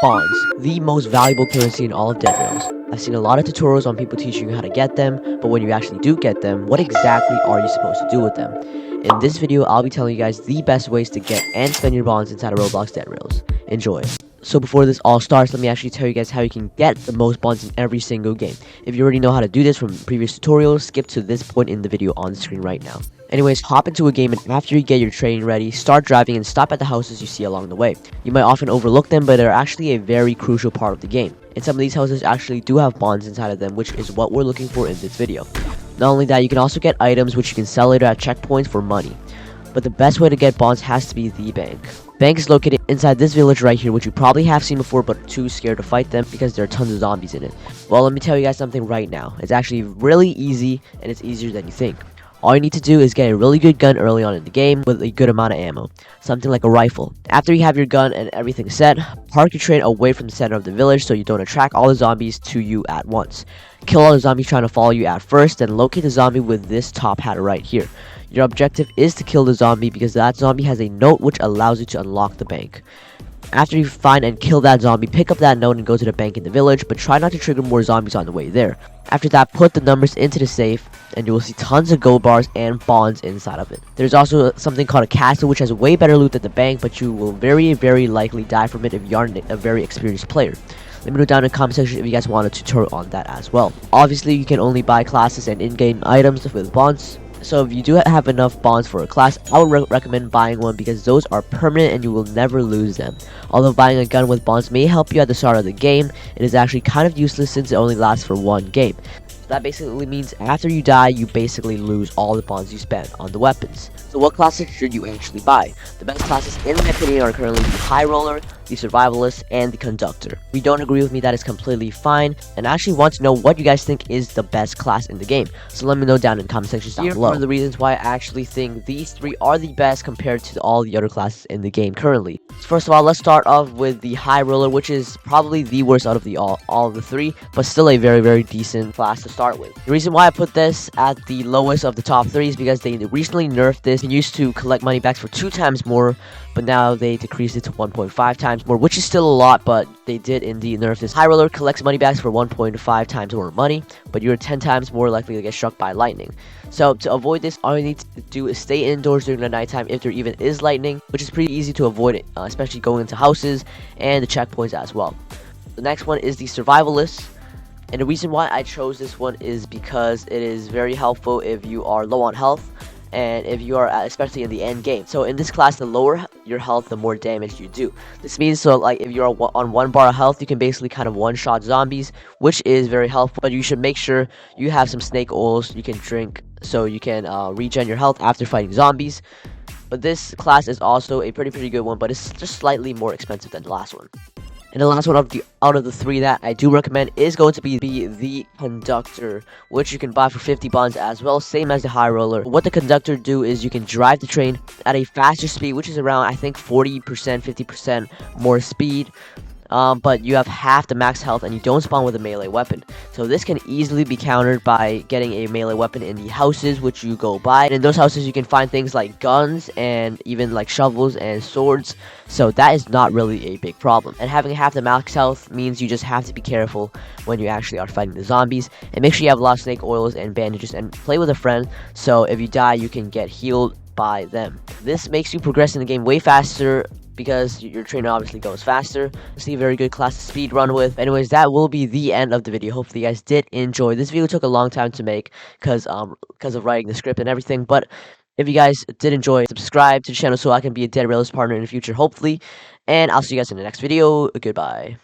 Bonds, the most valuable currency in all of deadrails. I've seen a lot of tutorials on people teaching you how to get them, but when you actually do get them, what exactly are you supposed to do with them? In this video, I'll be telling you guys the best ways to get and spend your bonds inside of Roblox deadrails. Enjoy. So before this all starts, let me actually tell you guys how you can get the most bonds in every single game. If you already know how to do this from previous tutorials, skip to this point in the video on the screen right now. Anyways, hop into a game, and after you get your training ready, start driving and stop at the houses you see along the way. You might often overlook them, but they're actually a very crucial part of the game. And some of these houses actually do have bonds inside of them, which is what we're looking for in this video. Not only that, you can also get items which you can sell later at checkpoints for money. But the best way to get bonds has to be the bank. Bank is located inside this village right here, which you probably have seen before but are too scared to fight them because there are tons of zombies in it. Well, let me tell you guys something right now. It's actually really easy, and it's easier than you think. All you need to do is get a really good gun early on in the game with a good amount of ammo, something like a rifle. After you have your gun and everything set, park your train away from the center of the village so you don't attract all the zombies to you at once. Kill all the zombies trying to follow you at first, then locate the zombie with this top hat right here. Your objective is to kill the zombie because that zombie has a note which allows you to unlock the bank. After you find and kill that zombie, pick up that note and go to the bank in the village, but try not to trigger more zombies on the way there. After that, put the numbers into the safe, and you will see tons of gold bars and bonds inside of it. There's also something called a castle, which has way better loot than the bank, but you will very likely die from it if you aren't a very experienced player. Let me know down in the comment section if you guys want a tutorial on that as well. Obviously, you can only buy classes and in-game items with bonds. So if you do have enough bonds for a class, I would recommend buying one because those are permanent and you will never lose them. Although buying a gun with bonds may help you at the start of the game, it is actually kind of useless since it only lasts for one game. That basically means after you die, you basically lose all the bonds you spent on the weapons. So what classes should you actually buy? The best classes in my opinion are currently the High Roller, the Survivalist, and the Conductor. If you don't agree with me, that is completely fine, and I actually want to know what you guys think is the best class in the game. So let me know down in the comment section down below. Here are the reasons why I actually think these three are the best compared to all the other classes in the game currently. First of all, let's start off with the High Roller, which is probably the worst out of all of the three, but still a very decent class to start with. The reason why I put this at the lowest of the top three is because they recently nerfed this. You used to collect money backs for 2 times more, but now they decreased it to 1.5 times more, which is still a lot, but they did indeed nerf this. High Roller collects money backs for 1.5 times more money, but you're 10 times more likely to get struck by lightning. So to avoid this, all you need to do is stay indoors during the nighttime if there even is lightning, which is pretty easy to avoid, especially going into houses and the checkpoints as well. The next one is the Survivalist. And the reason why I chose this one is because it is very helpful if you are low on health and if you are especially in the end game. So in this class, the lower your health, the more damage you do. This means so like if you're on 1 bar of health, you can basically kind of one-shot zombies, which is very helpful. But you should make sure you have some snake oils you can drink so you can regen your health after fighting zombies. But this class is also a pretty good one, but it's just slightly more expensive than the last one. And the last one out of the three that I do recommend is going to be the Conductor, which you can buy for 50 bonds as well, same as the High Roller. What the Conductor do is you can drive the train at a faster speed, which is around, I think, 40%, 50% more speed. But you have half the max health and you don't spawn with a melee weapon. So this can easily be countered by getting a melee weapon in the houses which you go by. And in those houses you can find things like guns and even like shovels and swords. So that is not really a big problem. And having half the max health means you just have to be careful when you actually are fighting the zombies. And make sure you have a lot of snake oils and bandages and play with a friend. So if you die, you can get healed by them. This makes you progress in the game way faster, because your trainer obviously goes faster. See, a very good class to speed run with. Anyways, that will be the end of the video. Hopefully you guys did enjoy. This video took a long time to make because of writing the script and everything. But if you guys did enjoy, subscribe to the channel so I can be a deadrails partner in the future, hopefully. And I'll see you guys in the next video. Goodbye.